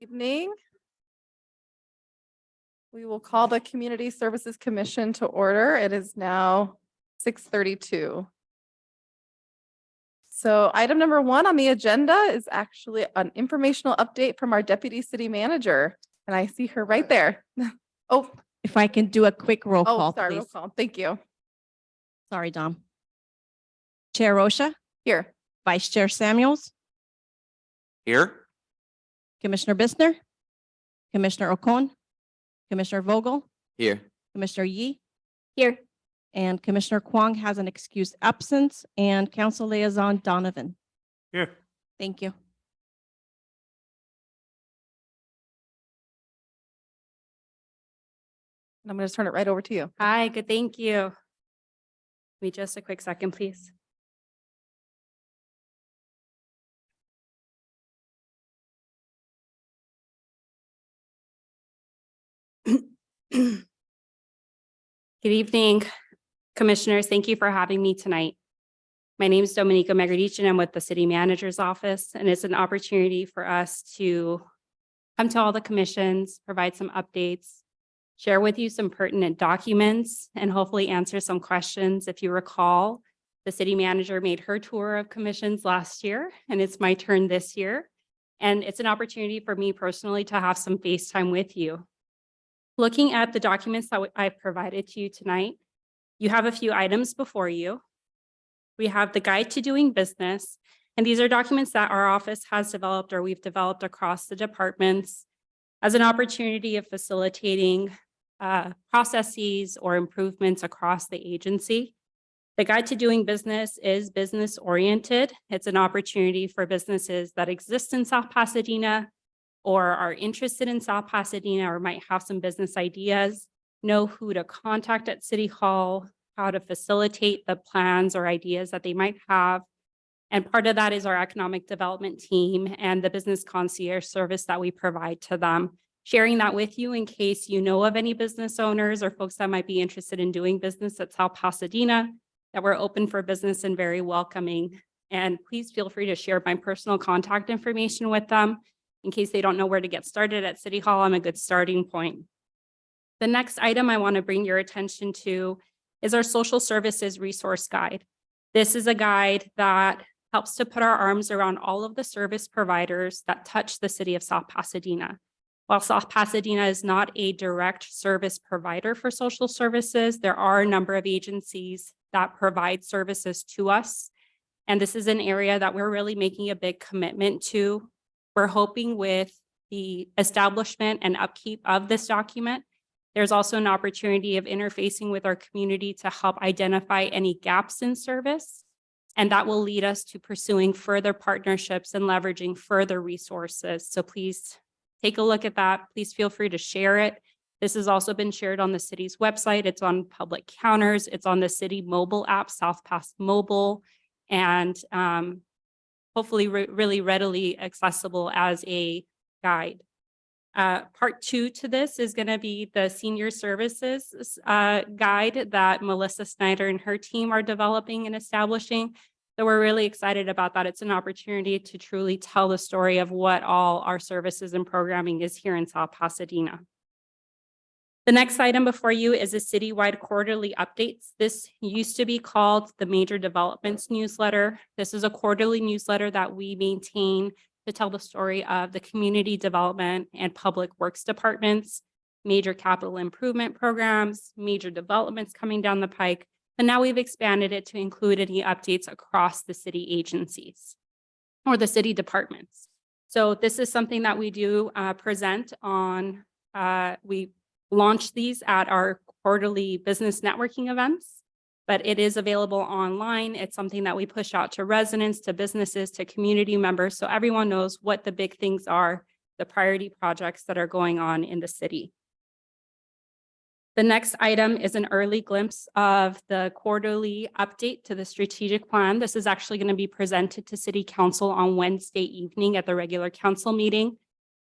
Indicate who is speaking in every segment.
Speaker 1: Evening. We will call the Community Services Commission to order. It is now 6:32. So item number 1 on the agenda is actually an informational update from our Deputy City Manager. And I see her right there. Oh,
Speaker 2: If I can do a quick roll call,
Speaker 1: sorry,
Speaker 2: please.
Speaker 1: roll call. Thank you.
Speaker 2: Sorry, Dom. Chair Rosha,
Speaker 1: Here.
Speaker 2: Vice Chair Samuels,
Speaker 3: Here.
Speaker 2: Commissioner Bissner, Commissioner Ocon, Commissioner Vogel,
Speaker 3: Here.
Speaker 2: Commissioner Yee. Here. And Commissioner Kwong has an excused absence, and Council Liaison Donovan.
Speaker 3: Here.
Speaker 2: Thank you.
Speaker 1: I'm going to turn it right over to you.
Speaker 4: Hi, good, thank you. Give me just a quick second, please. Good evening, Commissioners. Thank you for having me tonight. My name is Dominica Megredici and I'm with the City Manager's Office, and it's an opportunity for us to come to all the commissions, provide some updates, share with you some pertinent documents, and hopefully answer some questions. If you recall, the city manager made her tour of commissions last year, and it's my turn this year. And it's an opportunity for me personally to have some face time with you. Looking at the documents that I've provided to you tonight, you have a few items before you. We have the Guide to Doing Business, and these are documents that our office has developed or we've developed across the departments as an opportunity of facilitating processes or improvements across the agency. The Guide to Doing Business is business oriented. It's an opportunity for businesses that exist in South Pasadena or are interested in South Pasadena or might have some business ideas, know who to contact at City Hall, how to facilitate the plans or ideas that they might have. And part of that is our economic development team and the business concierge service that we provide to them. Sharing that with you in case you know of any business owners or folks that might be interested in doing business at South Pasadena, that we're open for business and very welcoming. And please feel free to share my personal contact information with them in case they don't know where to get started at City Hall. I'm a good starting point. The next item I want to bring your attention to is our social services resource guide. This is a guide that helps to put our arms around all of the service providers that touch the city of South Pasadena. While South Pasadena is not a direct service provider for social services, there are a number of agencies that provide services to us. And this is an area that we're really making a big commitment to. We're hoping with the establishment and upkeep of this document, there's also an opportunity of interfacing with our community to help identify any gaps in service. And that will lead us to pursuing further partnerships and leveraging further resources. So please take a look at that. Please feel free to share it. This has also been shared on the city's website. It's on public counters. It's on the city mobile app, South Pass Mobile, and hopefully really readily accessible as a guide. Part 2 to this is going to be the senior services guide that Melissa Snyder and her team are developing and establishing. So we're really excited about that. It's an opportunity to truly tell the story of what all our services and programming is here in South Pasadena. The next item before you is a citywide quarterly updates. This used to be called the Major Developments Newsletter. This is a quarterly newsletter that we maintain to tell the story of the community development and public works departments, major capital improvement programs, major developments coming down the pike. And now we've expanded it to include any updates across the city agencies or the city departments. So this is something that we do present on, we launch these at our quarterly business networking events, but it is available online. It's something that we push out to residents, to businesses, to community members, so everyone knows what the big things are, the priority projects that are going on in the city. The next item is an early glimpse of the quarterly update to the strategic plan. This is actually going to be presented to City Council on Wednesday evening at the regular council meeting.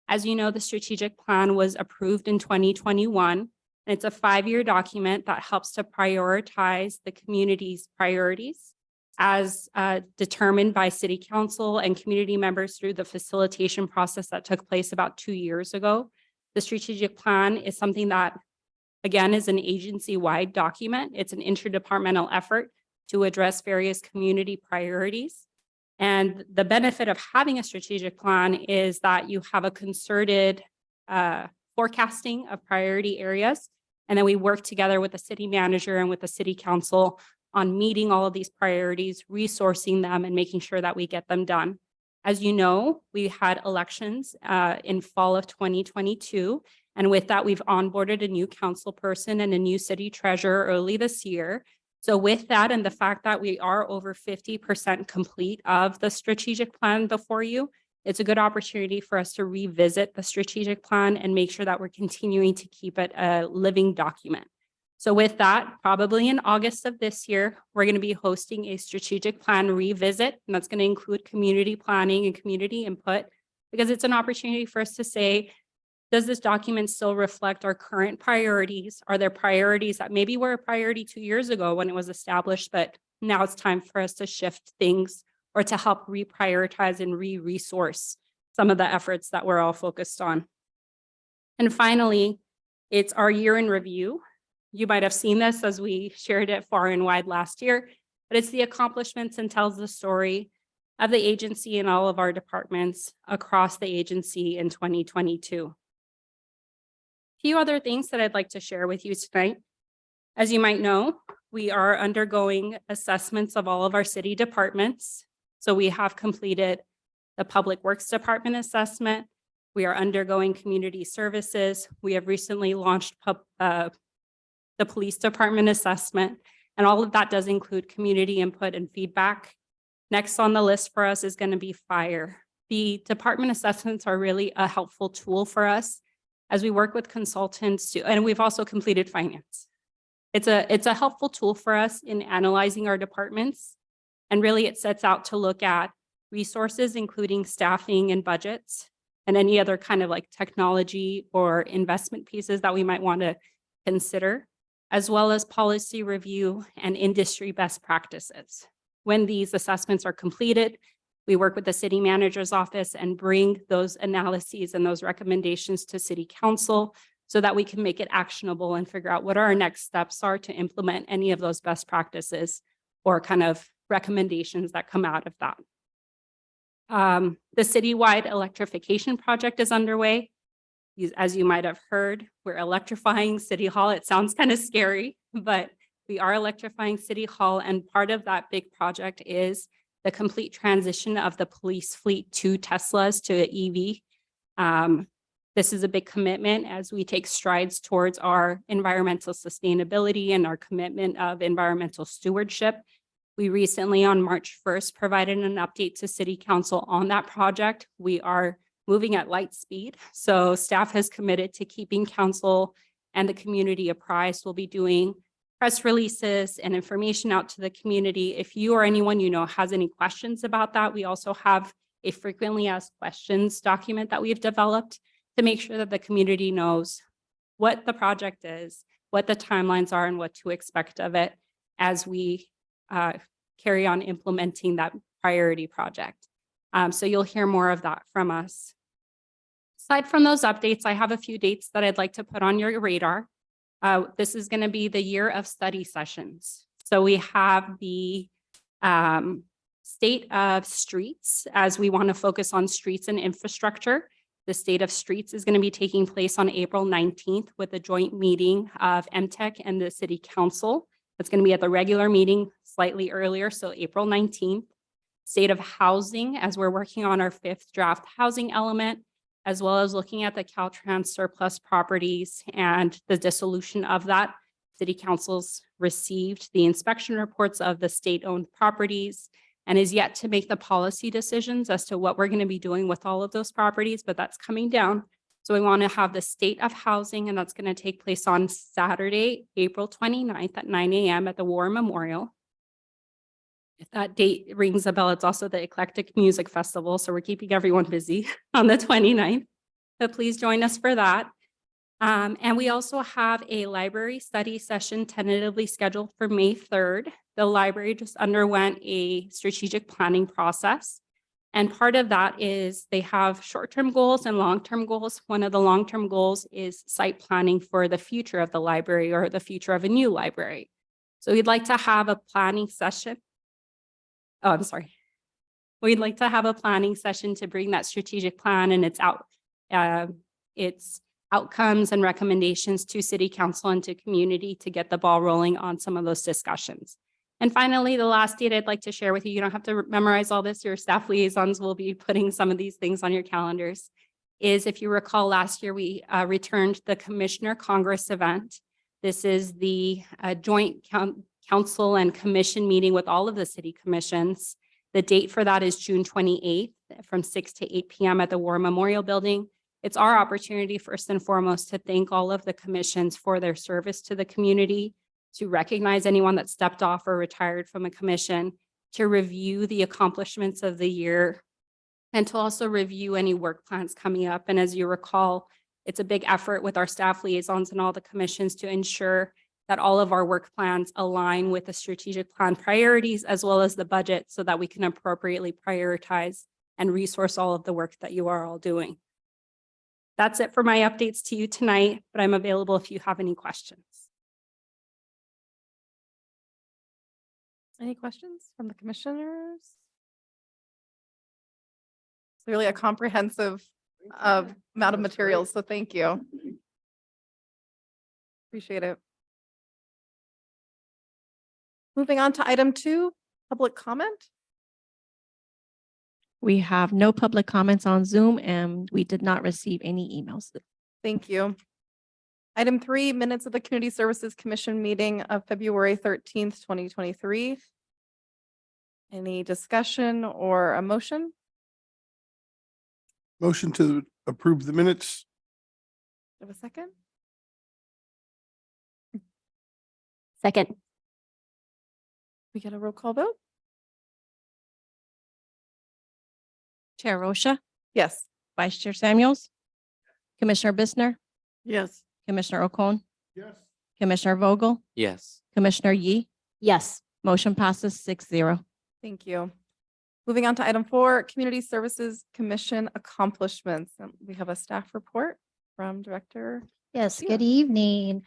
Speaker 4: As you know, the strategic plan was approved in 2021, and it's a 5-year document that helps to prioritize the community's priorities as determined by city council and community members through the facilitation process that took place about 2 years ago. The strategic plan is something that, again, is an agency-wide document. It's an interdepartmental effort to address various community priorities. And the benefit of having a strategic plan is that you have a concerted forecasting of priority areas. And then we work together with the city manager and with the city council on meeting all of these priorities, resourcing them, and making sure that we get them done. As you know, we had elections in fall of 2022. And with that, we've onboarded a new council person and a new city treasurer early this year. So with that, and the fact that we are over 50% complete of the strategic plan before you, it's a good opportunity for us to revisit the strategic plan and make sure that we're continuing to keep it a living document. So with that, probably in August of this year, we're going to be hosting a strategic plan revisit, and that's going to include community planning and community input, because it's an opportunity for us to say, does this document still reflect our current priorities? Are there priorities that maybe were a priority 2 years ago when it was established, but now it's time for us to shift things or to help reprioritize and re-resource some of the efforts that we're all focused on? And finally, it's our year in review. You might have seen this as we shared it far and wide last year, but it's the accomplishments and tells the story of the agency and all of our departments across the agency in 2022. A few other things that I'd like to share with you tonight. As you might know, we are undergoing assessments of all of our city departments. So we have completed the Public Works Department assessment. We are undergoing community services. We have recently launched the Police Department assessment, and all of that does include community input and feedback. Next on the list for us is going to be fire. The department assessments are really a helpful tool for us as we work with consultants and we've also completed finance. It's a helpful tool for us in analyzing our departments. And really it sets out to look at resources, including staffing and budgets, and any other kind of like technology or investment pieces that we might want to consider, as well as policy review and industry best practices. When these assessments are completed, we work with the city manager's office and bring those analyses and those recommendations to city council so that we can make it actionable and figure out what our next steps are to implement any of those best practices or kind of recommendations that come out of that. The citywide electrification project is underway. As you might have heard, we're electrifying City Hall. It sounds kind of scary, but we are electrifying City Hall. And part of that big project is the complete transition of the police fleet to Teslas to EV. This is a big commitment as we take strides towards our environmental sustainability and our commitment of environmental stewardship. We recently, on March 1st, provided an update to City Council on that project. We are moving at light speed. So staff has committed to keeping council and the community apprised. We'll be doing press releases and information out to the community. If you or anyone you know has any questions about that, we also have a frequently asked questions document that we've developed to make sure that the community knows what the project is, what the timelines are, and what to expect of it as we carry on implementing that priority project. So you'll hear more of that from us. Aside from those updates, I have a few dates that I'd like to put on your radar. This is going to be the year of study sessions. So we have the state of streets as we want to focus on streets and infrastructure. The state of streets is going to be taking place on April 19th with a joint meeting of MTech and the city council. It's going to be at the regular meeting slightly earlier, so April 19th. State of housing, as we're working on our 5th draft housing element, as well as looking at the Caltrans surplus properties and the dissolution of that. City council's received the inspection reports of the state-owned properties and is yet to make the policy decisions as to what we're going to be doing with all of those properties, but that's coming down. So we want to have the state of housing, and that's going to take place on Saturday, April 29th at 9 a.m. at the War Memorial. If that date rings a bell, it's also the Eclectic Music Festival. So we're keeping everyone busy on the 29th. So please join us for that. And we also have a library study session tentatively scheduled for May 3rd. The library just underwent a strategic planning process. And part of that is they have short-term goals and long-term goals. One of the long-term goals is site planning for the future of the library or the future of a new library. So we'd like to have a planning session. Oh, I'm sorry. We'd like to have a planning session to bring that strategic plan and its outcomes and recommendations to city council and to community to get the ball rolling on some of those discussions. And finally, the last date I'd like to share with you, you don't have to memorize all this, your staff liaisons will be putting some of these things on your calendars, is if you recall last year, we returned the Commissioner Congress event. This is the joint council and commission meeting with all of the city commissions. The date for that is June 28th from 6 to 8 p.m. at the War Memorial Building. It's our opportunity, first and foremost, to thank all of the commissions for their service to the community, to recognize anyone that stepped off or retired from a commission, to review the accomplishments of the year, and to also review any work plans coming up. And as you recall, it's a big effort with our staff liaisons and all the commissions to ensure that all of our work plans align with the strategic plan priorities as well as the budget so that we can appropriately prioritize and resource all of the work that you are all doing. That's it for my updates to you tonight, but I'm available if you have any questions.
Speaker 1: Any questions from the commissioners? Clearly a comprehensive amount of materials, so thank you. Appreciate it. Moving on to item 2, public comment.
Speaker 2: We have no public comments on Zoom and we did not receive any emails.
Speaker 1: Thank you. Item 3, minutes of the Community Services Commission meeting of February 13th, 2023. Any discussion or a motion?
Speaker 5: Motion to approve the minutes.
Speaker 1: Have a second?
Speaker 4: Second.
Speaker 1: We get a roll call vote?
Speaker 2: Chair Rosha,
Speaker 1: Yes.
Speaker 2: Vice Chair Samuels, Commissioner Bissner,
Speaker 1: Yes.
Speaker 2: Commissioner Ocon,
Speaker 5: Yes.
Speaker 2: Commissioner Vogel,
Speaker 3: Yes.
Speaker 2: Commissioner Yee. Yes. Motion passes 6-0.
Speaker 1: Thank you. Moving on to item 4, Community Services Commission accomplishments. We have a staff report from Director.
Speaker 6: Yes,
Speaker 1: Yeah.
Speaker 6: good evening.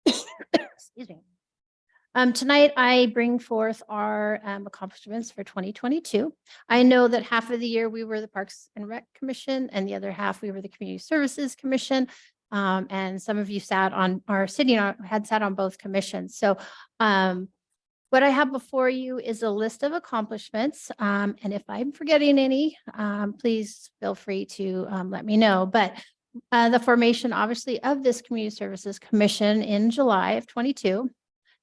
Speaker 6: Excuse me. Tonight I bring forth our accomplishments for 2022. I know that half of the year we were the Parks and Rec Commission and the other half we were the Community Services Commission. And some of you sat on had sat on both commissions. So what I have before you is a list of accomplishments. And if I'm forgetting any, please feel free to let me know. But the formation, obviously, of this Community Services Commission in July of 22,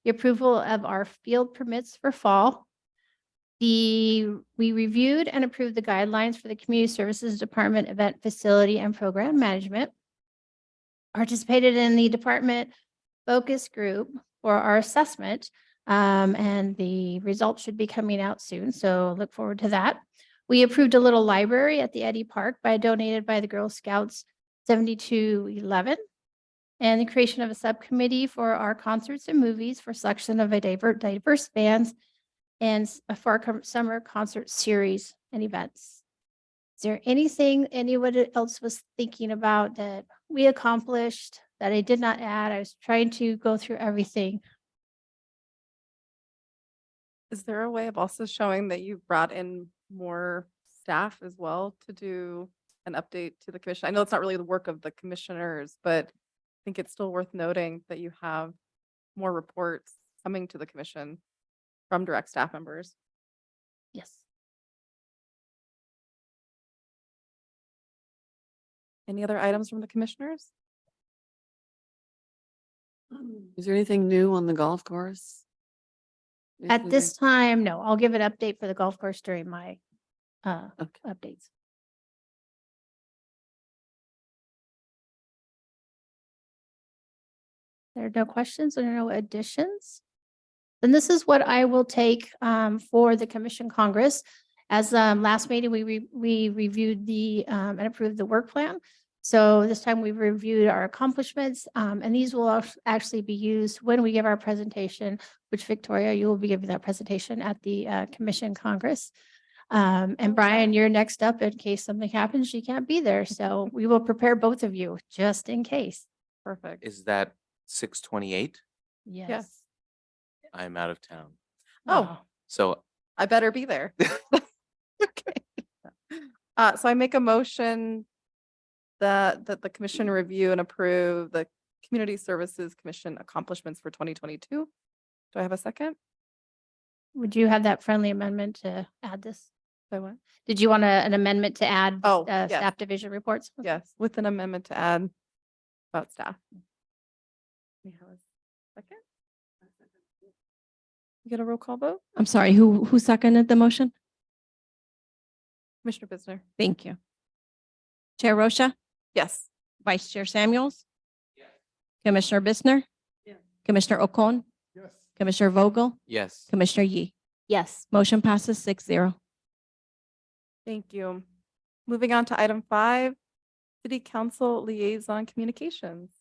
Speaker 6: the approval of our field permits for fall. We reviewed and approved the guidelines for the Community Services Department event facility and program management. Participated in the department focus group for our assessment, and the results should be coming out soon. So look forward to that. We approved a little library at the Eddy Park donated by the Girl Scouts 7211. And the creation of a subcommittee for our concerts and movies for selection of a diverse bands and for our summer concert series and events. Is there anything anyone else was thinking about that we accomplished that I did not add? I was trying to go through everything.
Speaker 1: Is there a way of also showing that you brought in more staff as well to do an update to the commission? I know it's not really the work of the commissioners, but I think it's still worth noting that you have more reports coming to the commission from direct staff members.
Speaker 6: Yes.
Speaker 1: Any other items from the commissioners?
Speaker 7: Is there anything new on the golf course?
Speaker 6: At this time, no, I'll give an update for the golf course during my
Speaker 7: Okay.
Speaker 6: updates. There are no questions and no additions. Then this is what I will take for the Commission Congress. As last meeting, we reviewed and approved the work plan. So this time we've reviewed our accomplishments, and these will actually be used when we give our presentation, which Victoria, you will be giving that presentation at the Commission Congress. And Brian, you're next up in case something happens, you can't be there. So we will prepare both of you just in case.
Speaker 1: Perfect.
Speaker 3: Is that 6:28?
Speaker 6: Yes.
Speaker 3: I'm out of town.
Speaker 1: Oh,
Speaker 3: So
Speaker 1: I better be there. Okay. So I make a motion that the commission review and approve the Community Services Commission accomplishments for 2022. Do I have a second?
Speaker 6: Would you have that friendly amendment to add this?
Speaker 1: So what?
Speaker 6: Did you want an amendment to add
Speaker 1: Oh, yes.
Speaker 6: staff division reports?
Speaker 1: Yes, with an amendment to add about staff. We have a second? You get a roll call vote?
Speaker 2: I'm sorry, who seconded the motion?
Speaker 1: Commissioner Bisner?
Speaker 2: Thank you. Chair Rosha,
Speaker 1: Yes.
Speaker 2: Vice Chair Samuels. Commissioner Bittner. Commissioner Ocon,
Speaker 5: Yes.
Speaker 2: Commissioner Vogel,
Speaker 3: yes.
Speaker 2: Commissioner Yee.
Speaker 6: Yes.
Speaker 2: Motion passes 6-0.
Speaker 1: Thank you. Moving on to item 5, City Council Liaison Communications.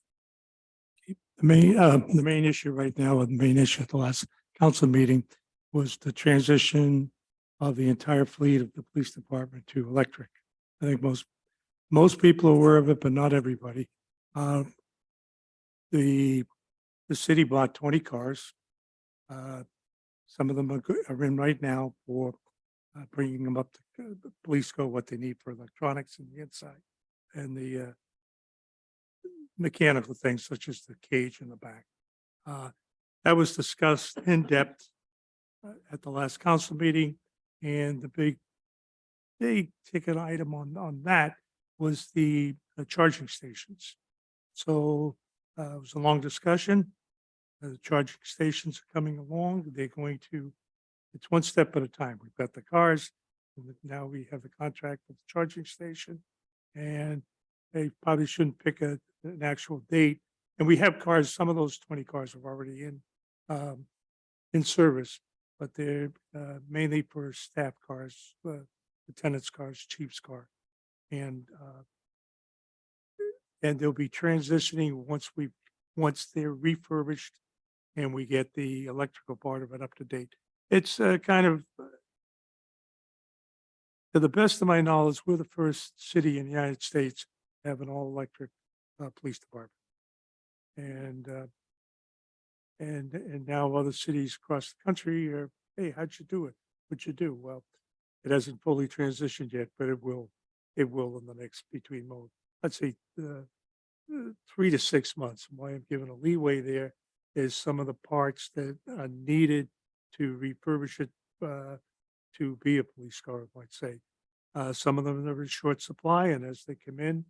Speaker 5: The main issue right now, and the main issue at the last council meeting was the transition of the entire fleet of the police department to electric. I think most people are aware of it, but not everybody. The city bought 20 cars. Some of them are in right now for bringing them up to the police go what they need for electronics in the inside and the mechanical things such as the cage in the back. That was discussed in depth at the last council meeting, and the big ticket item on that was the charging stations. So it was a long discussion. The charging stations are coming along. They're going to, it's one step at a time. We've got the cars, and now we have the contract with the charging station, and they probably shouldn't pick an actual date. And we have cars, some of those 20 cars are already in service, but they're mainly for staff cars, lieutenant's cars, chief's car. And they'll be transitioning once they're refurbished and we get the electrical part of it up to date. It's kind of, to the best of my knowledge, we're the first city in the United States to have an all-electric police department. And now other cities across the country are, hey, how'd you do it? What'd you do? Well, it hasn't fully transitioned yet, but it will in the next let's say 3 to 6 months. Why I'm giving a leeway there is some of the parts that are needed to refurbish it to be a police car, I might say. Some of them are in short supply, and as they come in,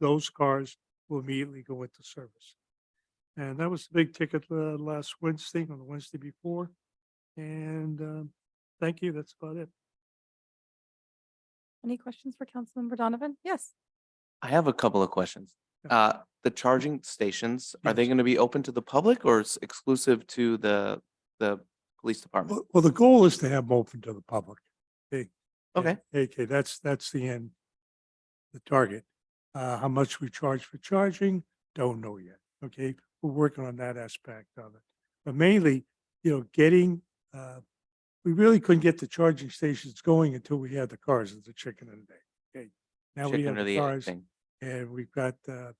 Speaker 5: those cars will immediately go into service. And that was the big ticket last Wednesday, on the Wednesday before. And thank you. That's about it.
Speaker 1: Any questions for Councilmember Donovan? Yes.
Speaker 3: I have a couple of questions. The charging stations, are they
Speaker 5: Yes.
Speaker 3: going to be open to the public or it's exclusive to the police department?
Speaker 5: Well, the goal is to have them open to the public.
Speaker 3: Okay.
Speaker 5: Okay, that's the end, the target. How much we charge for charging, don't know yet. Okay, we're working on that aspect of it. But mainly, getting, we really couldn't get the charging stations going until we had the cars as the chicken and the egg. Okay, now we
Speaker 3: Chicken
Speaker 5: have
Speaker 3: or
Speaker 5: the
Speaker 3: the egg
Speaker 5: cars,
Speaker 3: thing?
Speaker 5: and we've got, I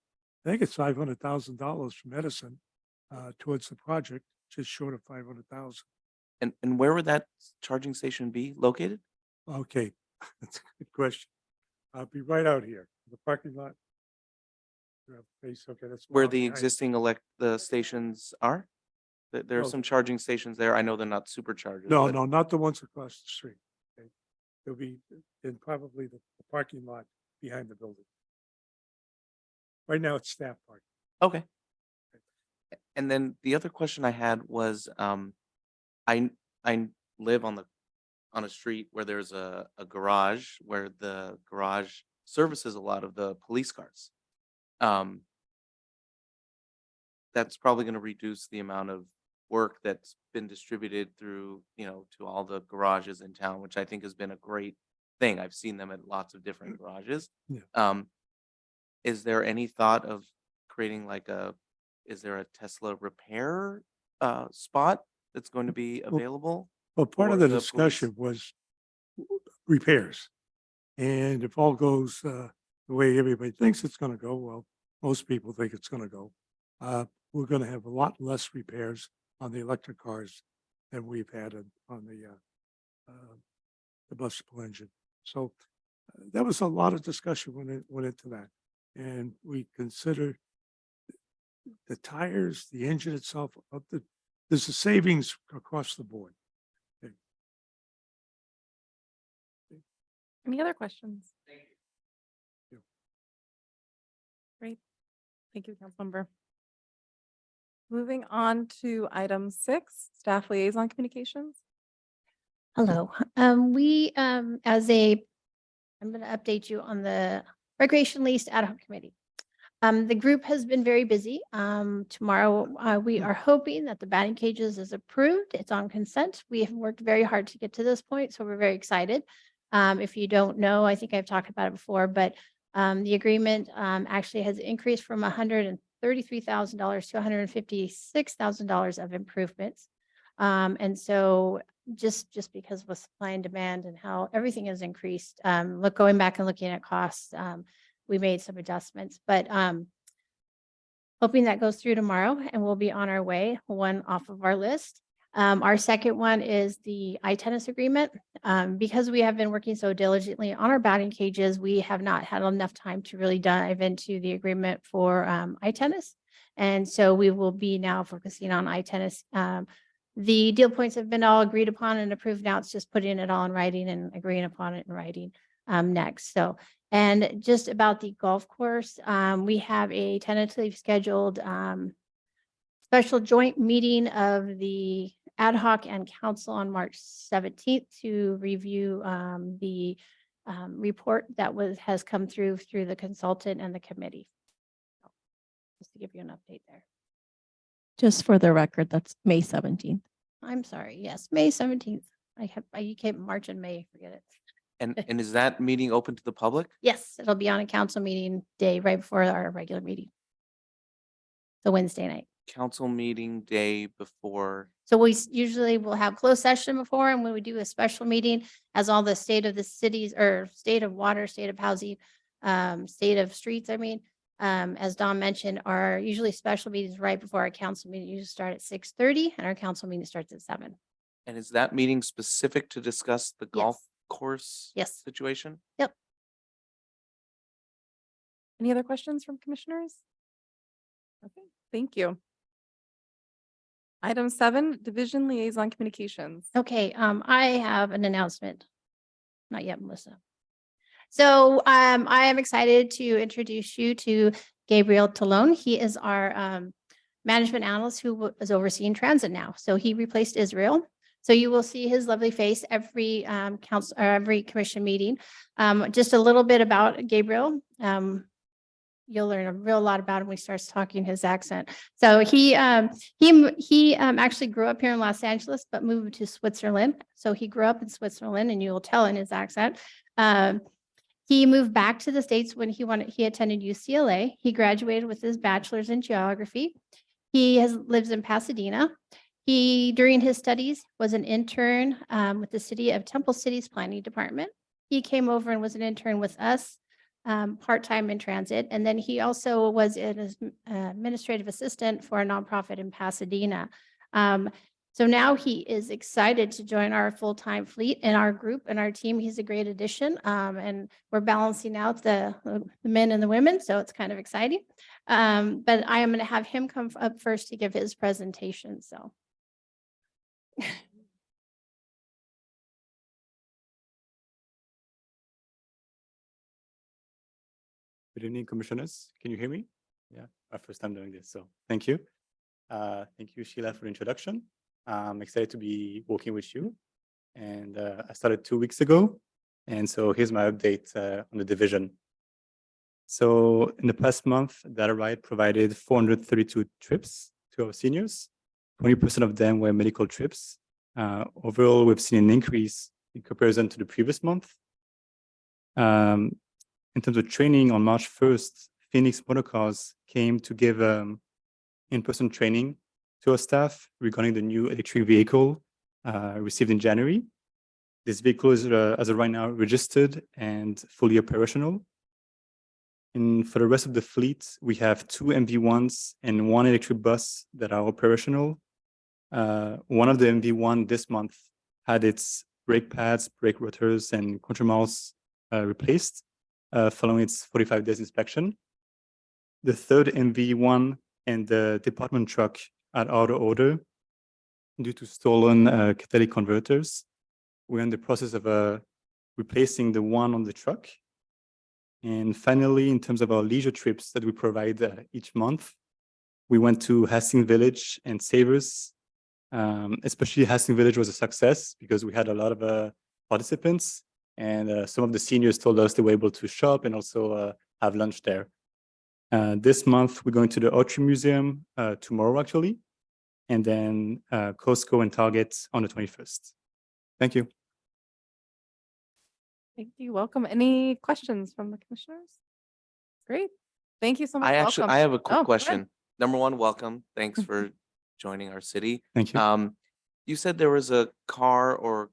Speaker 5: think it's $500,000 from Edison towards the project, just short of 500,000.
Speaker 3: And where would that charging station be located?
Speaker 5: Okay, that's a good question. I'll be right out here, the parking lot. Okay, that's
Speaker 3: Where
Speaker 5: miles
Speaker 3: the
Speaker 5: behind.
Speaker 3: existing the stations are? There are
Speaker 5: No.
Speaker 3: some charging stations there. I know they're not superchargers.
Speaker 5: No,
Speaker 3: but-
Speaker 5: no, not the ones across the street. Okay, they'll be in probably the parking lot behind the building. Right now, it's staff parking.
Speaker 3: Okay. And then the other question I had was, I live on a street where there's a garage where the garage services a lot of the police cars. That's probably going to reduce the amount of work that's been distributed through, to all the garages in town, which I think has been a great thing. I've seen them at lots of different garages.
Speaker 5: Yeah.
Speaker 3: is there any thought of creating is there a Tesla repair spot that's going to be available?
Speaker 5: Well, part of
Speaker 3: for
Speaker 5: the
Speaker 3: the
Speaker 5: discussion
Speaker 3: police?
Speaker 5: was repairs. And if all goes the way everybody thinks it's going to go, well, most people think it's going to go, we're going to have a lot less repairs on the electric cars than we've had on the bustible engine. So there was a lot of discussion when it went into that. And we considered the tires, the engine itself, there's a savings across the board.
Speaker 1: Any other questions?
Speaker 3: Thank you.
Speaker 1: Great. Thank you, Councilmember. Moving on to item 6, staff liaison communications.
Speaker 6: Hello. I'm going to update you on the recreation lease ad hoc committee. The group has been very busy. Tomorrow, we are hoping that the batting cages is approved. It's on consent. We have worked very hard to get to this point, so we're very excited. If you don't know, I think I've talked about it before, but the agreement actually has increased from $133,000 to $156,000 of improvements. And so just because with supply and demand and how everything has increased, going back and looking at costs, we made some adjustments, but hoping that goes through tomorrow and we'll be on our way, one off of our list. Our second one is the iTennis agreement. Because we have been working so diligently on our batting cages, we have not had enough time to really dive into the agreement for iTennis. And so we will be now focusing on iTennis. The deal points have been all agreed upon and approved. Now it's just putting it all in writing and agreeing upon it in writing next. So, and just about the golf course, we have a tentatively scheduled special joint meeting of the ad hoc and council on March 17th to review the report that has come through the consultant and the committee. Just to give you an update there.
Speaker 2: Just for the record, that's May 17th.
Speaker 6: I'm sorry. Yes, May 17th. You came March and May, forget it.
Speaker 3: And is that meeting open to the public?
Speaker 6: Yes, it'll be on a council meeting day right before our regular meeting. So Wednesday night.
Speaker 3: Council meeting day before.
Speaker 6: So we usually will have closed session before, and when we do a special meeting, as all the state of the cities or state of water, state of housing, state of streets, as Don mentioned, are usually special meetings right before our council meeting. Usually start at 6:30 and our council meeting starts at 7.
Speaker 3: And is that meeting specific to discuss the golf course
Speaker 6: Yes.
Speaker 3: situation?
Speaker 6: Yep.
Speaker 1: Any other questions from commissioners? Okay, thank you. Item 7, division liaison communications.
Speaker 6: Okay, I have an announcement. Not yet, Melissa. So I am excited to introduce you to Gabriel Talone. He is our management analyst who is overseeing transit now. So he replaced Israel. So you will see his lovely face every council or every commission meeting. Just a little bit about Gabriel. You'll learn a real lot about him when he starts talking his accent. So he actually grew up here in Los Angeles, but moved to Switzerland. So he grew up in Switzerland, and you will tell in his accent. He moved back to the States when he attended UCLA. He graduated with his bachelor's in geography. He lives in Pasadena. He, during his studies, was an intern with the city of Temple City's planning department. He came over and was an intern with us, part-time in transit. And then he also was an administrative assistant for a nonprofit in Pasadena. So now he is excited to join our full-time fleet and our group and our team. He's a great addition. And we're balancing out the men and the women. So it's kind of exciting. But I am going to have him come up first to give his presentation. So.
Speaker 8: Good evening, commissioners. Can you hear me? Yeah, my first time doing this, so thank you. Thank you, Sheila, for the introduction. I'm excited to be working with you. And I started 2 weeks ago. And so here's my update on the division. So in the past month, Data Right provided 432 trips to our seniors. 20% of them were medical trips. Overall, we've seen an increase in comparison to the previous month. In terms of training, on March 1st, Phoenix Motorcars came to give in-person training to our staff regarding the new electric vehicle received in January. This vehicle is, as of right now, registered and fully operational. And for the rest of the fleet, we have 2 MV1s and 1 electric bus that are operational. One of the MV1 this month had its brake pads, brake rotors, and contramalls replaced following its 45 days inspection. The third MV1 and the department truck are out of order due to stolen catalytic converters. We're in the process of replacing the one on the truck. And finally, in terms of our leisure trips that we provide each month, we went to Hastings Village and Savers. Especially Hastings Village was a success because we had a lot of participants, and some of the seniors told us they were able to shop and also have lunch there. This month, we're going to the Archery Museum tomorrow, actually, and then Costco and Target on the 21st. Thank you.
Speaker 1: Thank you. Welcome. Any questions from the commissioners? Great. Thank you so much.
Speaker 3: I actually,
Speaker 1: Welcome.
Speaker 3: I have a
Speaker 1: Oh,
Speaker 3: quick
Speaker 1: go ahead.
Speaker 3: question. Number one, welcome. Thanks for joining our city.
Speaker 8: Thank you.
Speaker 3: You said there was a car or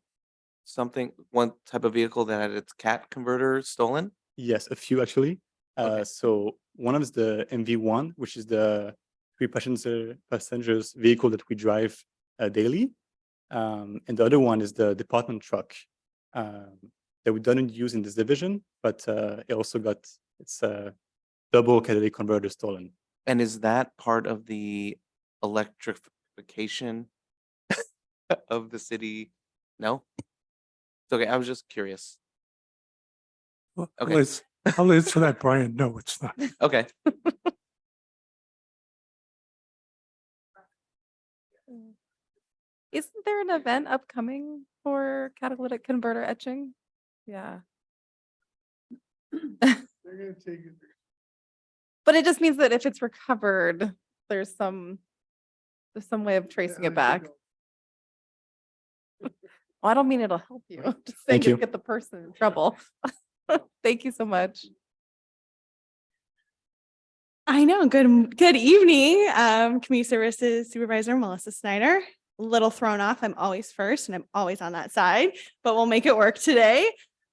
Speaker 3: something, one type of vehicle that had its cat converter stolen?
Speaker 8: Yes, a few actually.
Speaker 3: Okay.
Speaker 8: So one of them is the MV1, which is the 3 passengers vehicle that we drive daily. And the other one is the department truck that we don't use in this division, but it also got its double catalytic converter stolen.
Speaker 3: And is that part of the electrification of the city? No? It's okay. I was just curious.
Speaker 5: Well,
Speaker 3: Okay.
Speaker 5: I'll answer that, Brian. No, it's not.
Speaker 3: Okay.
Speaker 1: Isn't there an event upcoming for catalytic converter etching? Yeah. But it just means that if it's recovered, there's some way of tracing it back. Well, I don't mean it'll help you. I'm just saying
Speaker 8: Thank you.
Speaker 1: it'll get the person in trouble. Thank you so much.
Speaker 9: I know. Good evening. Community Services Supervisor Melissa Snyder. A little thrown off. I'm always first and I'm always on that side, but we'll make it work today.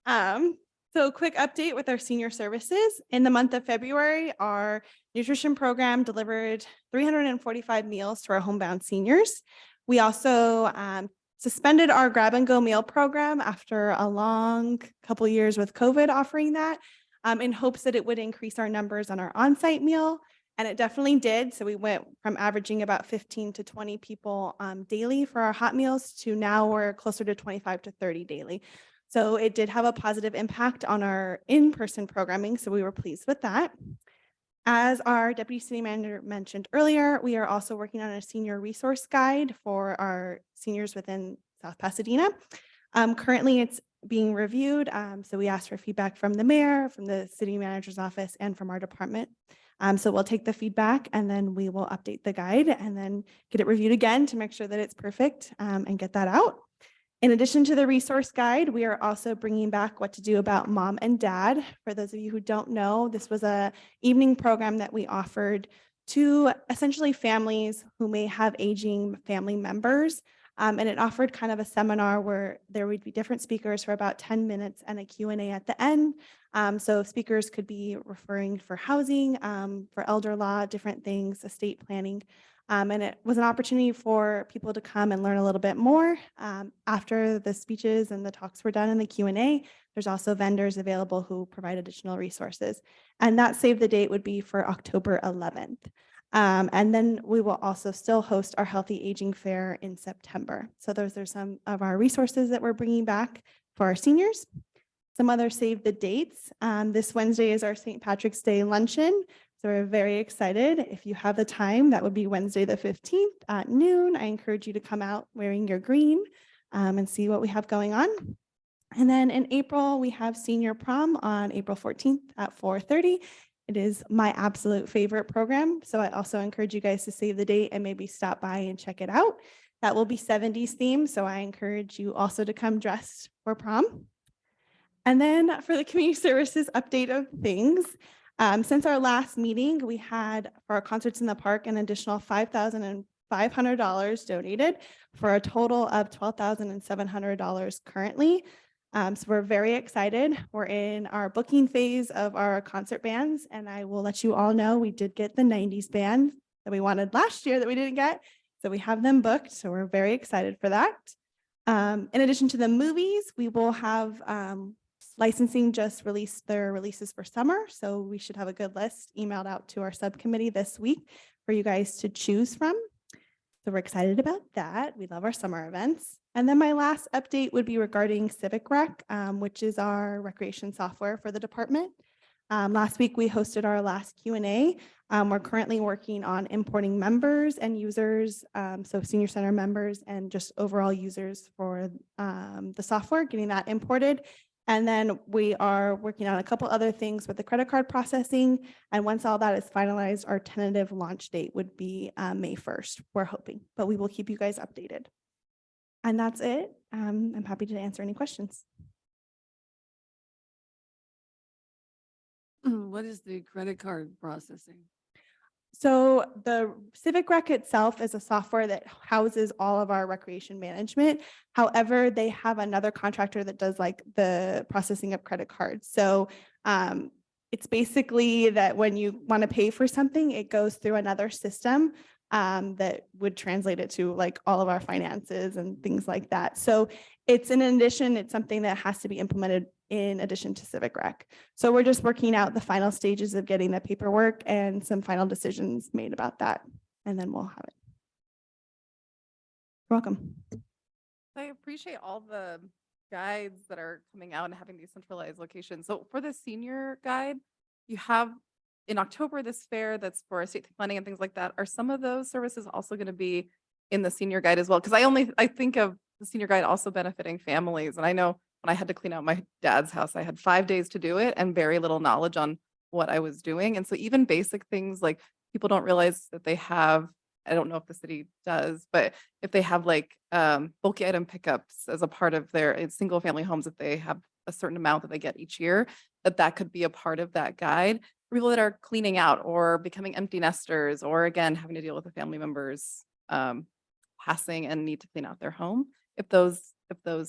Speaker 9: So quick update with our senior services. In the month of February, our nutrition program delivered 345 meals to our homebound seniors. We also suspended our grab and go meal program after a long couple years with COVID offering that in hopes that it would increase our numbers on our on-site meal. And it definitely did. So we went from averaging about 15 to 20 people daily for our hot meals to now we're closer to 25 to 30 daily. So it did have a positive impact on our in-person programming. So we were pleased with that. As our Deputy City Manager mentioned earlier, we are also working on a senior resource guide for our seniors within South Pasadena. Currently, it's being reviewed. So we asked for feedback from the mayor, from the city manager's office, and from our department. So we'll take the feedback and then we will update the guide and then get it reviewed again to make sure that it's perfect and get that out. In addition to the resource guide, we are also bringing back what to do about mom and dad. For those of you who don't know, this was an evening program that we offered to essentially families who may have aging family members. And it offered kind of a seminar where there would be different speakers for about 10 minutes and a Q&A at the end. So speakers could be referring for housing, for elder law, different things, estate planning. And it was an opportunity for people to come and learn a little bit more. After the speeches and the talks were done in the Q&A, there's also vendors available who provide additional resources. And that save the date would be for October 11th. And then we will also still host our Healthy Aging Fair in September. So those are some of our resources that we're bringing back for our seniors. Some other save the dates. This Wednesday is our St. Patrick's Day luncheon. So we're very excited. If you have the time, that would be Wednesday the 15th at noon. I encourage you to come out wearing your green and see what we have going on. And then in April, we have senior prom on April 14th at 4:30. It is my absolute favorite program. So I also encourage you guys to save the date and maybe stop by and check it out. That will be 70s theme. So I encourage you also to come dressed for prom. And then for the community services update of things, Since our last meeting, we had for our concerts in the park an additional $5,500 donated for a total of $12,700 currently. So we're very excited. We're in our booking phase of our concert bands, and I will let you all know we did get the 90s band that we wanted last year that we didn't get. So we have them booked. So we're very excited for that. In addition to the movies, we will have licensing just released their releases for summer. So we should have a good list emailed out to our subcommittee this week for you guys to choose from. So we're excited about that. We love our summer events. And then my last update would be regarding Civic Rec, which is our recreation software for the department. Last week, we hosted our last Q&A. We're currently working on importing members and users, so senior center members and just overall users for the software, getting that imported. And then we are working on a couple other things with the credit card processing. And once all that is finalized, our tentative launch date would be May 1st, we're hoping, but we will keep you guys updated. And that's it. I'm happy to answer any questions.
Speaker 7: What is the credit card processing?
Speaker 9: So the Civic Rec itself is a software that houses all of our recreation management. However, they have another contractor that does like the processing of credit cards. So it's basically that when you want to pay for something, it goes through another system that would translate it to like all of our finances and things like that. So it's in addition, it's something that has to be implemented in addition to Civic Rec. So we're just working out the final stages of getting the paperwork and some final decisions made about that. And then we'll have it. You're welcome.
Speaker 1: I appreciate all the guides that are coming out and having these centralized locations. So for the senior guide, you have in October this fair that's for estate planning and things like that. Are some of those services also going to be in the senior guide as well? Because I think of the senior guide also benefiting families. And I know when I had to clean out my dad's house, I had 5 days to do it and very little knowledge on what I was doing. And so even basic things like people don't realize that they have, I don't know if the city does, but if they have like bulky item pickups as a part of their single family homes, if they have a certain amount that they get each year, that could be a part of that guide for people that are cleaning out or becoming empty nesters, or again, having to deal with the family members passing and need to clean out their home. If those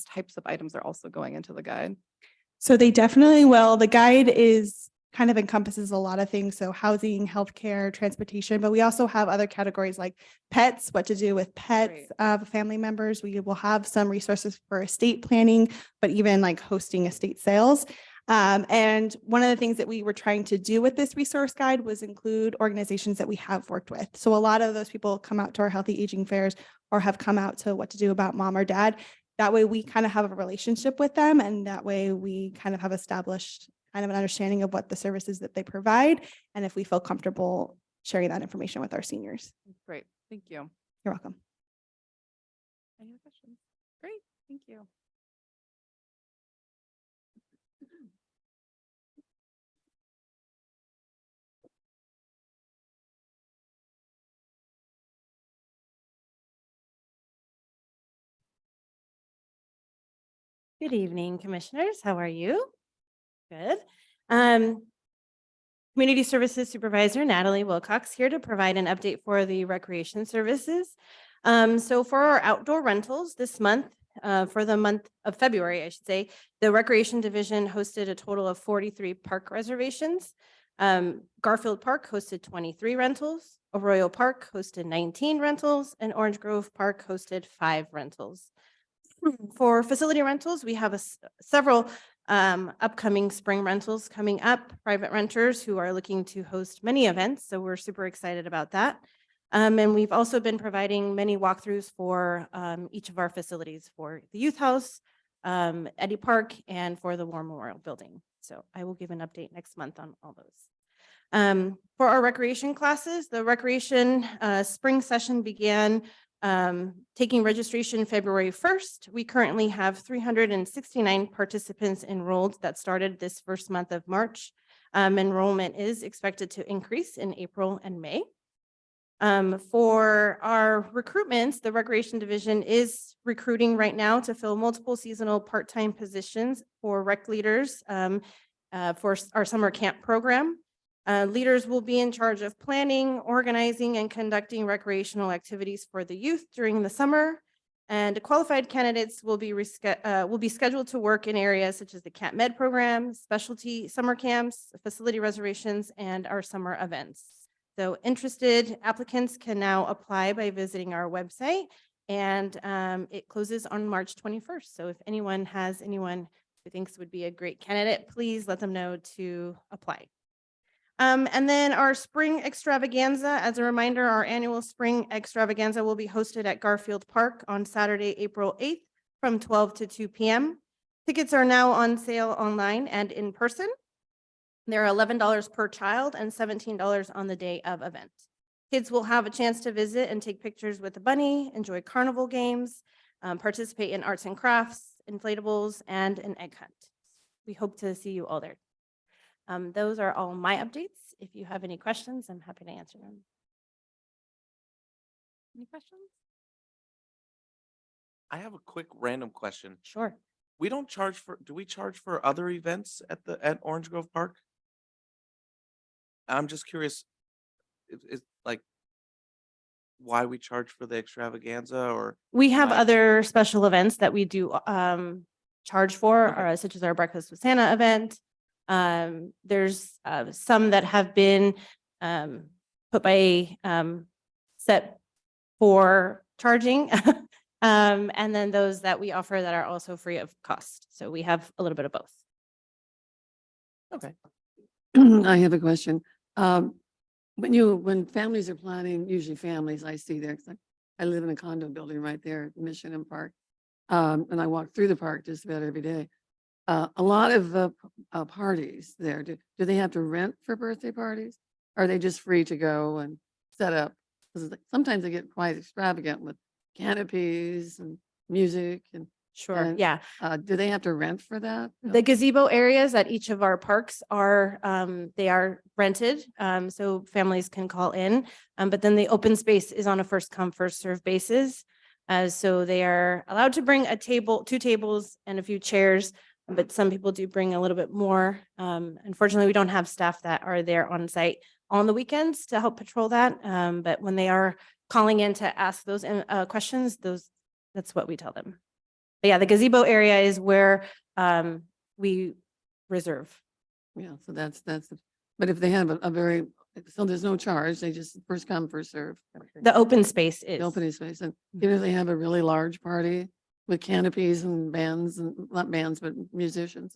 Speaker 1: types of items are also going into the guide.
Speaker 9: So they definitely will. The guide is kind of encompasses a lot of things. So housing, healthcare, transportation, but we also have other categories like pets, what to do with pets of family members. We will have some resources for estate planning, but even like hosting estate sales. And one of the things that we were trying to do with this resource guide was include organizations that we have worked with. So a lot of those people come out to our healthy aging fairs or have come out to what to do about mom or dad. That way we kind of have a relationship with them. And that way we kind of have established kind of an understanding of what the services that they provide. And if we feel comfortable sharing that information with our seniors.
Speaker 1: Great. Thank you.
Speaker 9: You're welcome.
Speaker 1: Any other questions? Great. Thank you.
Speaker 10: Good evening, commissioners. How are you? Good. Community Services Supervisor Natalie Wilcox here to provide an update for the recreation services. So for our outdoor rentals this month, for the month of February, I should say, the Recreation Division hosted a total of 43 park reservations. Garfield Park hosted 23 rentals, Arroyo Park hosted 19 rentals, and Orange Grove Park hosted 5 rentals. For facility rentals, we have several upcoming spring rentals coming up, private renters who are looking to host many events. So we're super excited about that. And we've also been providing many walkthroughs for each of our facilities for the youth house, Eddy Park, and for the War Memorial Building. So I will give an update next month on all those. For our recreation classes, the recreation spring session began taking registration February 1st. We currently have 369 participants enrolled that started this first month of March. Enrollment is expected to increase in April and May. For our recruitments, the Recreation Division is recruiting right now to fill multiple seasonal part-time positions for rec leaders for our summer camp program. Leaders will be in charge of planning, organizing, and conducting recreational activities for the youth during the summer. And qualified candidates will be scheduled to work in areas such as the Camp Med program, specialty summer camps, facility reservations, and our summer events. So interested applicants can now apply by visiting our website, and it closes on March 21st. So if anyone has anyone who thinks would be a great candidate, please let them know to apply. And then our spring extravaganza, as a reminder, our annual spring extravaganza will be hosted at Garfield Park on Saturday, April 8th from 12 to 2 p.m. Tickets are now on sale online and in person. They're $11 per child and $17 on the day of event. Kids will have a chance to visit and take pictures with the bunny, enjoy carnival games, participate in arts and crafts, inflatables, and an egg hunt. We hope to see you all there. Those are all my updates. If you have any questions, I'm happy to answer them. Any questions?
Speaker 3: I have a quick random question.
Speaker 10: Sure.
Speaker 3: We don't charge for, do we charge for other events at Orange Grove Park? I'm just curious, is like why we charge for the extravaganza or?
Speaker 10: We have
Speaker 3: Right.
Speaker 10: other special events that we do charge for,
Speaker 3: Okay.
Speaker 10: such as our Breakfast with Santa event. There's some that have been put by set for charging. And then those that we offer that are also free of cost. So we have a little bit of both.
Speaker 3: Okay.
Speaker 7: I have a question. When families are planning, usually families I see there, 'cause I live in a condo building right there, at Mission and Park. And I walk through the park just about every day. A lot of parties there, do they have to rent for birthday parties? Are they just free to go and set up? Because sometimes they get quite extravagant with canopies and music and,
Speaker 10: Sure.
Speaker 7: And-
Speaker 10: Yeah.
Speaker 7: do they have to rent for that?
Speaker 10: The gazebo areas at each of our parks are, they are rented, so families can call in. But then the open space is on a first come, first served basis. So they are allowed to bring a table, 2 tables and a few chairs, but some people do bring a little bit more. Unfortunately, we don't have staff that are there on site on the weekends to help patrol that. But when they are calling in to ask those questions, that's what we tell them. But yeah, the gazebo area is where we reserve.
Speaker 7: Yeah, so that's, but if they have a very, so there's no charge, they just first come, first serve.
Speaker 10: The open space is.
Speaker 7: The opening space, and even if they have a really large party with canopies and bands and not bands, but musicians,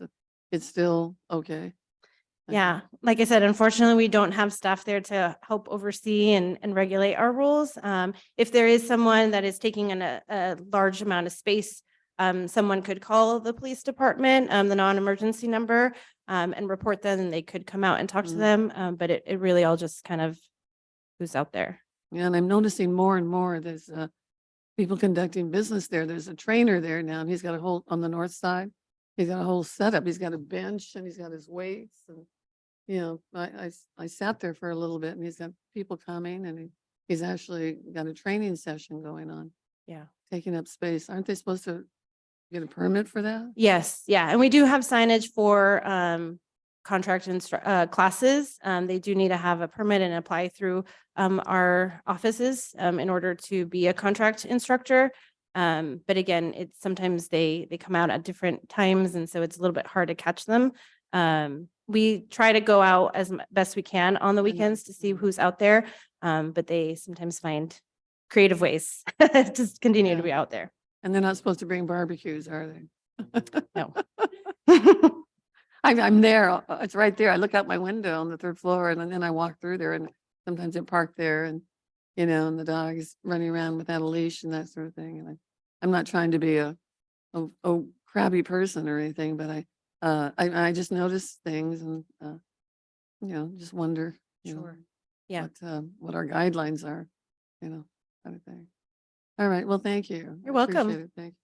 Speaker 7: it's still okay.
Speaker 10: Yeah, like I said, unfortunately, we don't have staff there to help oversee and regulate our rules. If there is someone that is taking a large amount of space, someone could call the police department, the non-emergency number, and report them, and they could come out and talk to
Speaker 7: Mhm.
Speaker 10: them. But it really all just kind of who's out there.
Speaker 7: Yeah, and I'm noticing more and more, there's people conducting business there. There's a trainer there now, and he's got a whole, on the north side, he's got a whole setup. He's got a bench and he's got his weights and, I sat there for a little bit and he's got people coming and he's actually got a training session going on,
Speaker 10: Yeah.
Speaker 7: taking up space. Aren't they supposed to get a permit for that?
Speaker 10: Yes, yeah, and we do have signage for contract classes. They do need to have a permit and apply through our offices in order to be a contract instructor. But again, it's sometimes they come out at different times, and so it's a little bit hard to catch them. We try to go out as best we can on the weekends to see who's out there, but they sometimes find creative ways to continue to
Speaker 7: Yeah.
Speaker 10: be out there.
Speaker 7: And they're not supposed to bring barbecues, are they?
Speaker 10: No.
Speaker 7: I'm there, it's right there. I look out my window on the 3rd floor and then I walk through there and sometimes I park there and, and the dog is running around without a leash and that sort of thing. And I'm not trying to be a crabby person or anything, but I just notice things and, just wonder,
Speaker 10: Sure. Yeah.
Speaker 7: what our guidelines are, kind of thing. All right. Well, thank you.
Speaker 10: You're
Speaker 7: I appreciate
Speaker 10: welcome.
Speaker 7: it. Thank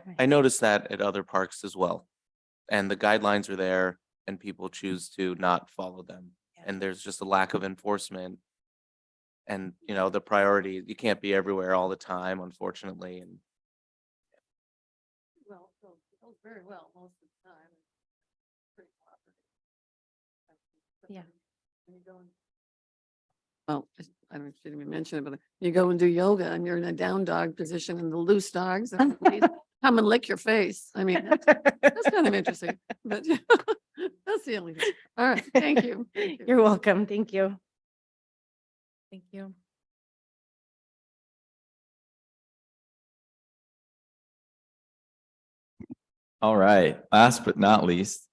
Speaker 7: you.
Speaker 3: I noticed that at other parks as well. And the guidelines are there and people choose to not follow them.
Speaker 10: Yeah.
Speaker 3: And there's just a lack of enforcement. And, the priority, you can't be everywhere all the time, unfortunately. And
Speaker 7: Well, goes very well most of the time. Pretty cooperative.
Speaker 10: Yeah.
Speaker 7: Well, I don't, shouldn't even mention it, but you go and do yoga and you're in a down dog position and the loose dogs and please come and lick your face. I mean, that's kind of interesting, but that's the only thing. All right, thank you. Thank you.
Speaker 10: You're welcome. Thank you.
Speaker 1: Thank you.
Speaker 11: All right, last but not least,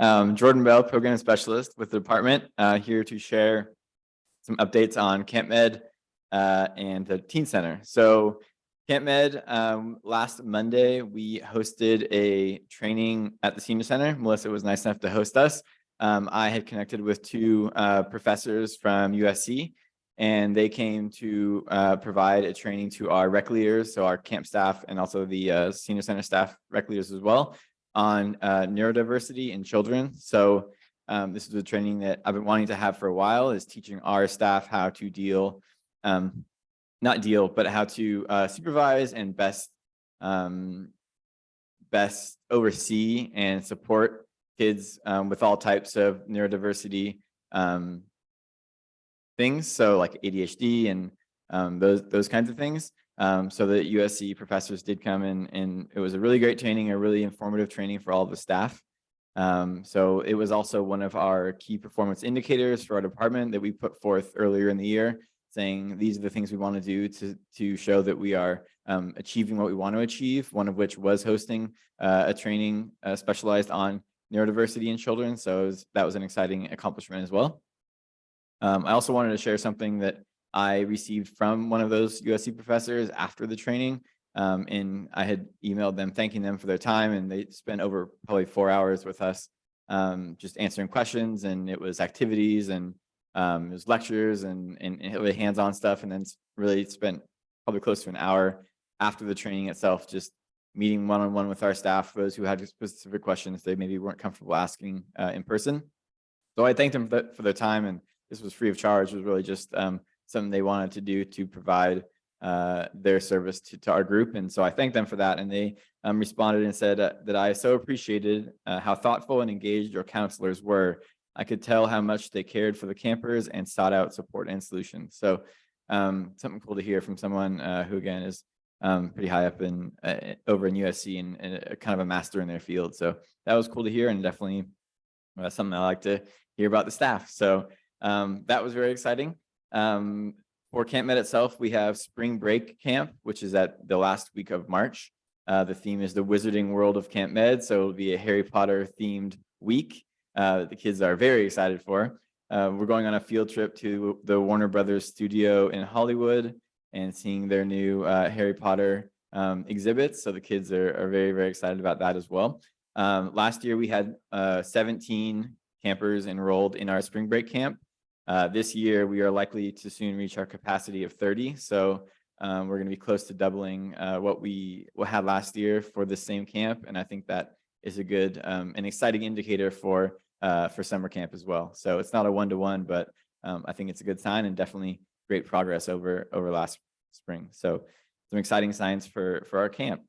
Speaker 11: Jordan Bell, program specialist with the department, here to share some updates on Camp Med and the Teen Center. So Camp Med, last Monday, we hosted a training at the Senior Center. Melissa was nice enough to host us. I had connected with two professors from USC, and they came to provide a training to our rec leaders, so our camp staff and also the Senior Center staff rec leaders as well, on neurodiversity in children. So this is a training that I've been wanting to have for a while, is teaching our staff how to deal, not deal, but how to supervise and best oversee and support kids with all types of neurodiversity things. So like ADHD and those kinds of things. So the USC professors did come in, and it was a really great training, a really informative training for all of the staff. So it was also one of our key performance indicators for our department that we put forth earlier in the year, saying these are the things we want to do to show that we are achieving what we want to achieve, one of which was hosting a training specialized on neurodiversity in children. So that was an exciting accomplishment as well. I also wanted to share something that I received from one of those USC professors after the training. And I had emailed them thanking them for their time, and they spent over probably 4 hours with us, just answering questions, and it was activities and it was lectures and really hands-on stuff, and then really spent probably close to an hour after the training itself, just meeting one-on-one with our staff, those who had specific questions they maybe weren't comfortable asking in person. So I thanked them for their time, and this was free of charge. It was really just something they wanted to do to provide their service to our group. And so I thanked them for that. And they responded and said that I so appreciated how thoughtful and engaged your counselors were. I could tell how much they cared for the campers and sought out support and solutions. So something cool to hear from someone who, again, is pretty high up in over in USC and kind of a master in their field. So that was cool to hear, and definitely something I like to hear about the staff. So that was very exciting. For Camp Med itself, we have Spring Break Camp, which is at the last week of March. The theme is the Wizarding World of Camp Med, so it'll be a Harry Potter themed week that the kids are very excited for. We're going on a field trip to the Warner Brothers studio in Hollywood and seeing their new Harry Potter exhibits. So the kids are very, very excited about that as well. Last year, we had 17 campers enrolled in our Spring Break Camp. This year, we are likely to soon reach our capacity of 30. So we're going to be close to doubling what we had last year for the same camp. And I think that is a good and exciting indicator for summer camp as well. So it's not a one-to-one, but I think it's a good sign and definitely great progress over last spring. So some exciting signs for our camp.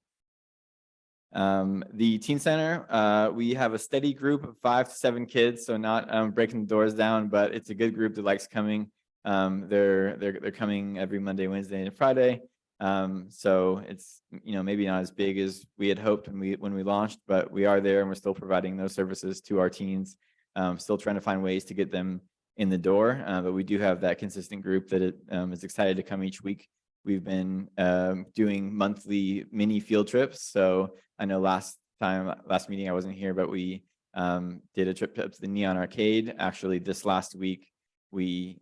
Speaker 11: The Teen Center, we have a steady group of 5 to 7 kids, so not breaking the doors down, but it's a good group that likes coming. They're coming every Monday, Wednesday, and Friday. So it's, maybe not as big as we had hoped when we launched, but we are there and we're still providing those services to our teens. Still trying to find ways to get them in the door, but we do have that consistent group that is excited to come each week. We've been doing monthly mini field trips. So I know last meeting I wasn't here, but we did a trip to the Neon Arcade. Actually, this last week, we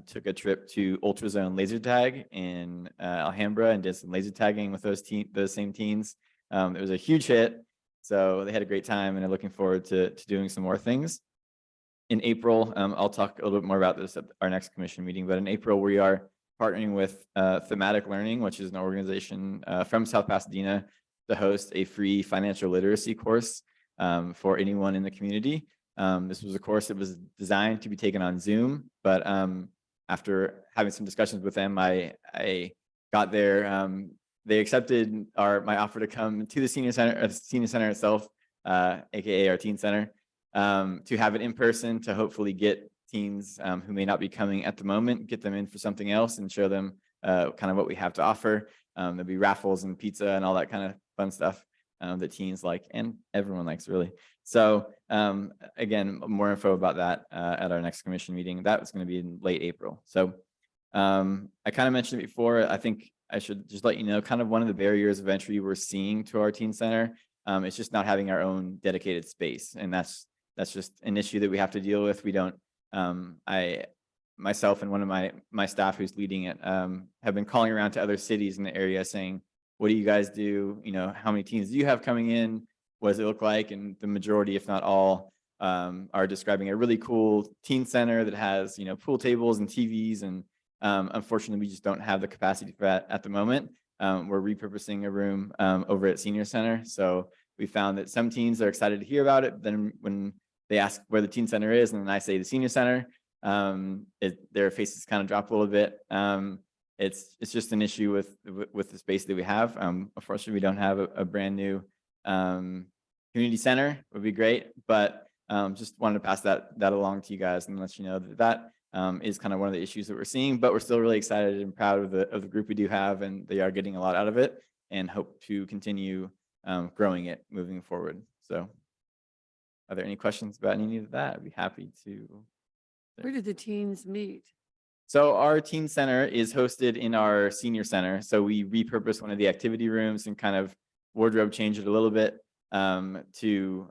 Speaker 11: took a trip to Ultrazone Laser Tag in Alhambra and did some laser tagging with those same teens. It was a huge hit. So they had a great time, and they're looking forward to doing some more things. In April, I'll talk a little bit more about this at our next commission meeting, but in April, we are partnering with Thematic Learning, which is an organization from South Pasadena, to host a free financial literacy course for anyone in the community. This was a course that was designed to be taken on Zoom, but after having some discussions with them, I got there. They accepted my offer to come to the Senior Center itself, aka our Teen Center, to have it in person, to hopefully get teens who may not be coming at the moment, get them in for something else and show them kind of what we have to offer. There'll be raffles and pizza and all that kind of fun stuff that teens like and everyone likes really. So again, more info about that at our next commission meeting. That's going to be in late April. So I kind of mentioned it before. I think I should just let you know kind of one of the barriers of entry we're seeing to our teen center. It's just not having our own dedicated space. And that's just an issue that we have to deal with. We don't, myself and one of my staff who's leading it have been calling around to other cities in the area saying, what do you guys do? You know, how many teens do you have coming in? What does it look like? And the majority, if not all, are describing a really cool teen center that has, you know, pool tables and TVs. And unfortunately, we just don't have the capacity for that at the moment. We're repurposing a room over at Senior Center. So we found that some teens are excited to hear about it. Then when they ask where the teen center is, and then I say the Senior Center, their faces kind of drop a little bit. It's just an issue with the space that we have. Unfortunately, we don't have a brand new community center. Would be great, but just wanted to pass that along to you guys and let you know that is kind of one of the issues that we're seeing. But we're still really excited and proud of the group we do have, and they are getting a lot out of it, and hope to continue growing it moving forward. So, are there any questions about any of that? I'd be happy to.
Speaker 7: Where did the teens meet?
Speaker 11: So our teen center is hosted in our senior center. So we repurpose one of the activity rooms and kind of wardrobe change it a little bit to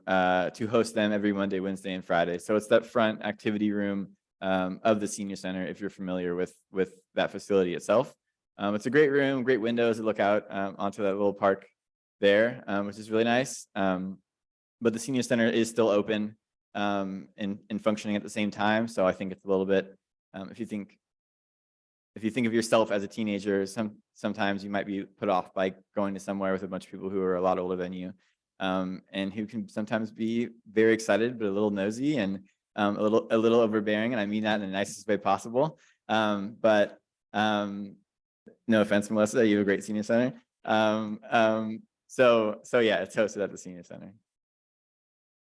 Speaker 11: host them every Monday, Wednesday, and Friday. So it's that front activity room of the senior center, if you're familiar with that facility itself. It's a great room, great windows that look out onto that little park there, which is really nice. But the senior center is still open and functioning at the same time. So I think it's a little bit, if you think of yourself as a teenager, sometimes you might be put off by going to somewhere with a bunch of people who are a lot older than you, and who can sometimes be very excited but a little nosy and a little overbearing. And I mean that in the nicest way possible. But no offense, Melissa, you have a great senior center. So yeah, it's hosted at the senior center.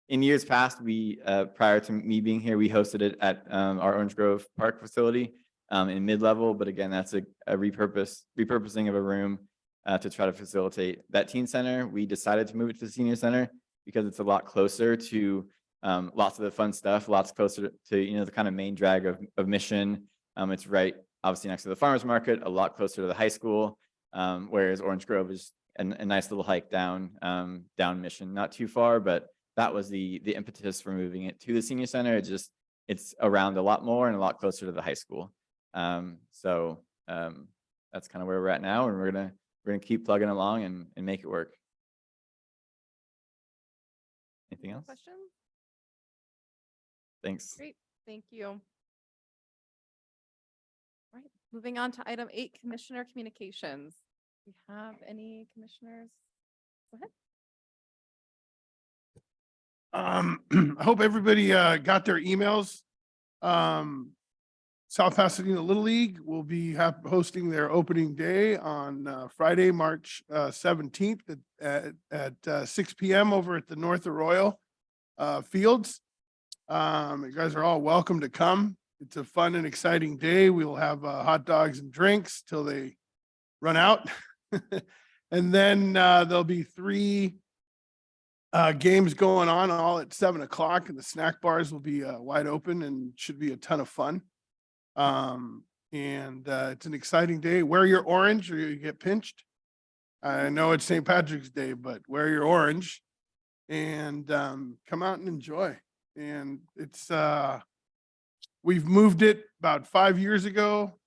Speaker 11: In years past, we prior to me being here, we hosted it at our Orange Grove Park facility in mid-level. But again, that's a repurposing of a room to try to facilitate that teen center. We decided to move it to the senior center because it's a lot closer to lots of the fun stuff, lots closer to, you know, the kind of main drag of Mission. It's right, obviously, next to the farmers market, a lot closer to the high school, whereas Orange Grove is a nice little hike down Mission, not too far, but that was the impetus for moving it to the senior center. It's around a lot more and a lot closer to the high school. So that's kind of where we're at now, and we're gonna keep plugging along and make it work. Anything else?
Speaker 1: Questions?
Speaker 11: Thanks.
Speaker 1: Great, thank you. All right, moving on to item 8, Commissioner Communications. Do you have any commissioners? Go ahead.
Speaker 12: I hope everybody got their emails. South Pasadena Little League will be hosting their opening day on Friday, March 17th at 6 p.m. over at the North Arroyo Fields. You guys are all welcome to come. It's a fun and exciting day. We will have hot dogs and drinks till they run out. And then there'll be 3 games going on all at 7 o'clock, and the snack bars will be wide open and should be a ton of fun. It's an exciting day. Wear your orange or you get pinched. I know it's St. Patrick's Day, but wear your orange and come out and enjoy. And it's we've moved it about 5 years ago,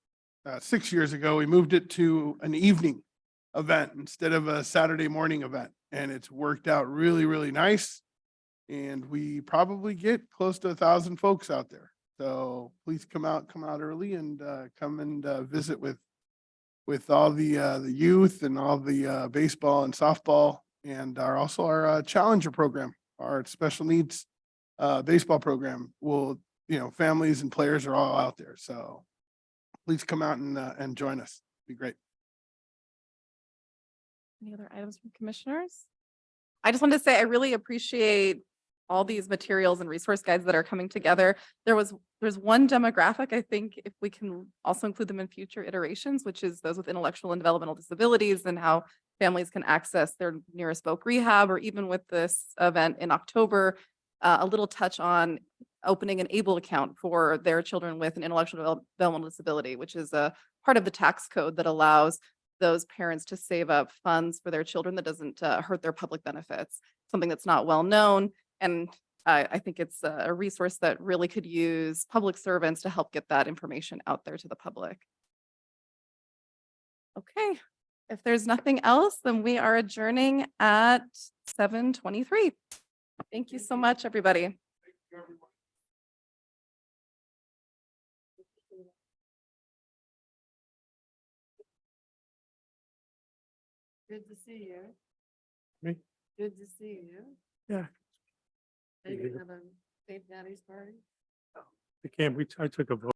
Speaker 12: 6 years ago, we moved it to an evening event instead of a Saturday morning event. And it's worked out really, really nice. And we probably get close to 1,000 folks out there. So please come out early and come and visit with all the youth and all the baseball and softball, and also our Challenger program, our special needs baseball program. Will, you know, families and players are all out there. So please come out and join us. It'd be great.
Speaker 1: Any other items from commissioners? I just wanted to say I really appreciate all these materials and resource guides that are coming together. There's one demographic, I think, if we can also include them in future iterations, which is those with intellectual and developmental disabilities and how families can access their nearest voc rehab, or even with this event in October, a little touch on opening an ABLE account for their children with an intellectual developmental disability, which is a part of the tax code that allows those parents to save up funds for their children that doesn't hurt their public benefits, something that's not well known. And I think it's a resource that really could use public servants to help get that information out there to the public. Okay, if there's nothing else, then we are adjourning at 7:23. Thank you so much, everybody.
Speaker 7: Good to see you.
Speaker 5: Me?
Speaker 7: Good to see you.
Speaker 5: Yeah.
Speaker 7: Are you gonna have a St. Patty's party?
Speaker 5: I took a vote.